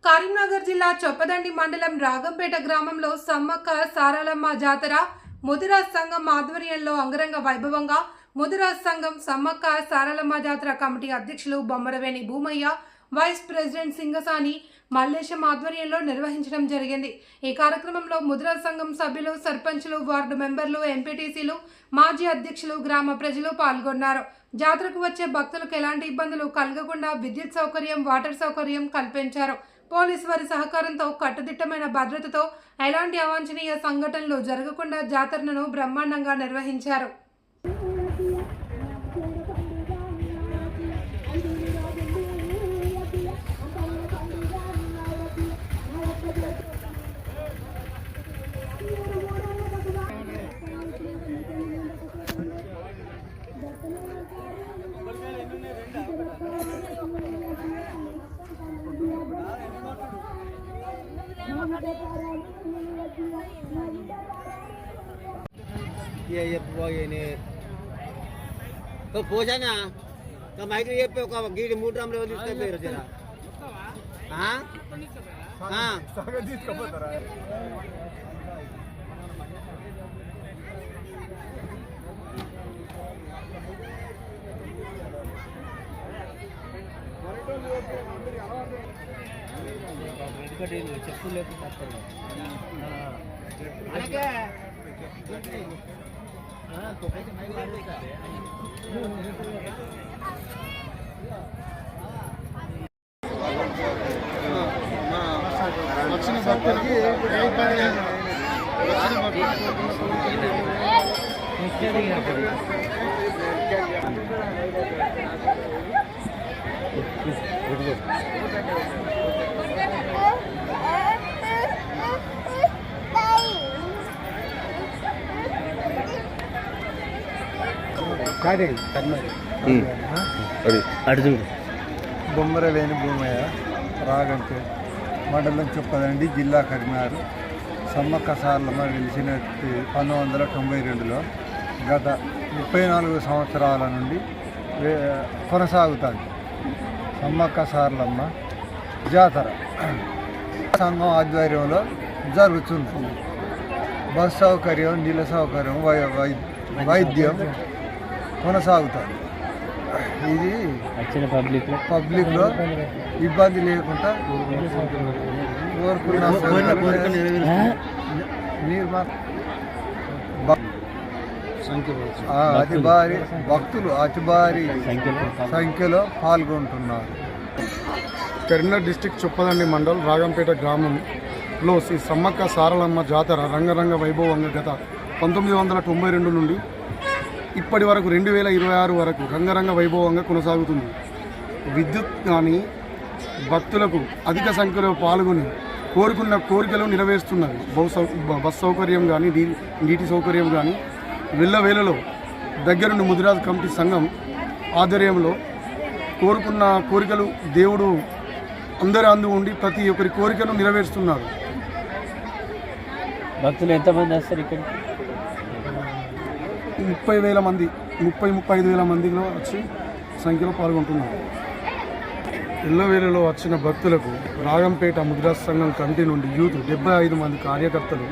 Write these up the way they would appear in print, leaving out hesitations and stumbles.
కరీంనగర్ జిల్లా చొప్పదండి మండలం రాగంపేట గ్రామంలో సమ్మక్క సారలమ్మ జాతర ముదిరాజ్ సంఘం ఆధ్వర్యంలో అంగరంగ వైభవంగా ముదిరాజ్ సంఘం సమ్మక్క సారలమ్మ జాతర కమిటీ అధ్యక్షులు బొమ్మరవేణి భూమయ్య, వైస్ ప్రెసిడెంట్ సింగసాని మల్లేశం ఆధ్వర్యంలో నిర్వహించడం జరిగింది. ఈ కార్యక్రమంలో ముదిరాజ్ సంఘం సభ్యులు, సర్పంచులు, వార్డు మెంబర్లు, ఎంపీటీసీలు, మాజీ అధ్యక్షులు, గ్రామ ప్రజలు పాల్గొన్నారు. జాతరకు వచ్చే భక్తులకు ఎలాంటి ఇబ్బందులు కలగకుండా విద్యుత్ సౌకర్యం, వాటర్ సౌకర్యం కల్పించారు. పోలీసు వారి సహకారంతో కట్టుదిట్టమైన భద్రతతో ఎలాంటి అవాంఛనీయ సంఘటనలు జరగకుండా జాతరను బ్రహ్మాండంగా నిర్వహించారు. तो पोछा ना तो माइक ये पे का गीड मूड्राम ले दिसते पे जरा हां हां स्वागत का पता रहा है చెప్పులు అలాగే వచ్చిన భక్తులకి బొమ్మరవేణి భూమయ్య, రాగంపేట మండలం చొప్పదండి, జిల్లా కరీంనగర్. సమ్మక్క సారలమ్మ వెలిసిన 1992లో గత 34 సంవత్సరాల నుండి కొనసాగుతుంది. సమ్మక్క సారలమ్మ జాతర సంఘం ఆధ్వర్యంలో జరుగుతుంది. బస్ సౌకర్యం, నీళ్ళ సౌకర్యం, వైద్యం కొనసాగుతుంది. ఇది వచ్చిన పబ్లిక్లో ఇబ్బంది లేకుండా కోరుకున్న అతి భారీ భక్తులు అతి భారీ సంఖ్యలో పాల్గొంటున్నారు. కరీంనగర్ డిస్టిక్ చొప్పదండి మండల్ రాగంపేట గ్రామంలో శ్రీ సమ్మక్క సారలమ్మ జాతర రంగరంగ వైభవంగా గత 1992 నుండి ఇప్పటి వరకు 2026 వరకు రంగరంగ వైభవంగా కొనసాగుతుంది. విద్యుత్ కానీ భక్తులకు అధిక సంఖ్యలో పాల్గొని కోరుకున్న కోరికలు నెరవేరుస్తున్నది. బస్ సౌకర్యం కానీ, నీటి సౌకర్యం కానీ వెళ్ళవేళలో దగ్గరుండి ముదిరాజ్ కమిటీ సంఘం ఆధ్వర్యంలో కోరుకున్న కోరికలు దేవుడు అందరి అందు ఉండి ప్రతి ఒక్కరి కోరికను నెరవేరుస్తున్నారు. భక్తులు ఎంతమంది వస్తారు ఇక్కడ? 30,000 మంది, 35,000 మందిలో వచ్చి సంఖ్యలో పాల్గొంటున్నారు. ఎల్లవేళలో వచ్చిన భక్తులకు రాగంపేట ముదిరాజ్ సంఘం కమిటీ నుండి యూత్ 75 మంది కార్యకర్తలు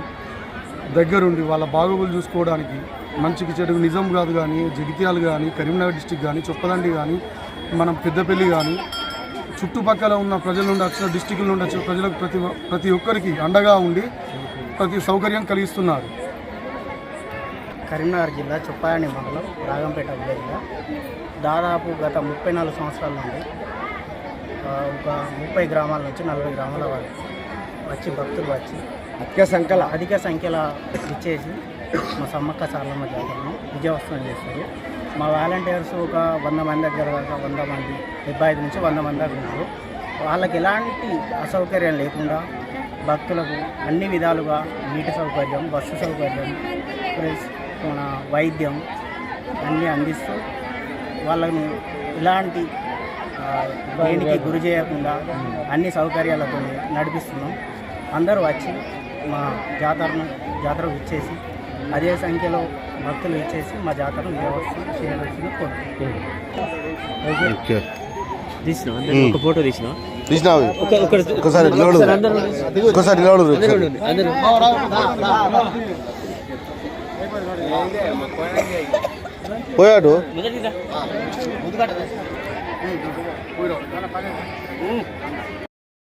దగ్గరుండి వాళ్ళ బాగోగులు చూసుకోవడానికి మంచికి చెడుకు నిజామాబాద్ కానీ, జగిత్యాల కానీ, కరీంనగర్ డిస్టిక్ కానీ, చొప్పదండి కానీ, మనం పెద్దపల్లి కానీ చుట్టుపక్కల ఉన్న ప్రజల నుండి వచ్చిన డిస్టిక్ల నుండి వచ్చిన ప్రజలకు ప్రతి ఒక్కరికి అండగా ఉండి ప్రతి సౌకర్యం కలిగిస్తున్నారు. కరీంనగర్ జిల్లా చొప్పదండి మండలం రాగంపేట విలేజ్లో దాదాపు గత 34 సంవత్సరాల నుండి ఒక 30 గ్రామాల నుంచి 40 గ్రామాల వరకు వచ్చి భక్తులు వచ్చి అధిక సంఖ్యలో ఇచ్చేసి మా సమ్మక్క సారలమ్మ జాతరను విజయవంతం చేస్తారు. మా వాలంటీర్స్ ఒక 100 మంది దగ్గర దాకా 100 మంది 75 నుంచి 100 మంది దాకా ఉన్నారు. వాళ్ళకి ఎలాంటి అసౌకర్యం లేకుండా భక్తులకు అన్ని విధాలుగా నీటి సౌకర్యం, బస్సు సౌకర్యం, ప్లస్ మన వైద్యం అన్నీ అందిస్తూ వాళ్ళను ఇలాంటి దేనికి గురి చేయకుండా అన్ని సౌకర్యాలతో నడిపిస్తున్నాం. అందరూ వచ్చి మా జాతరకు ఇచ్చేసి అదే సంఖ్యలో భక్తులు ఇచ్చేసి మా జాతరను చేయవలసింది కోరుతున్నాం. తీసినా ఒక ఫోటో తీసినా తీసినావి ఒకసారి నిలబడు ఒకసారి నిలబడు పోయాడు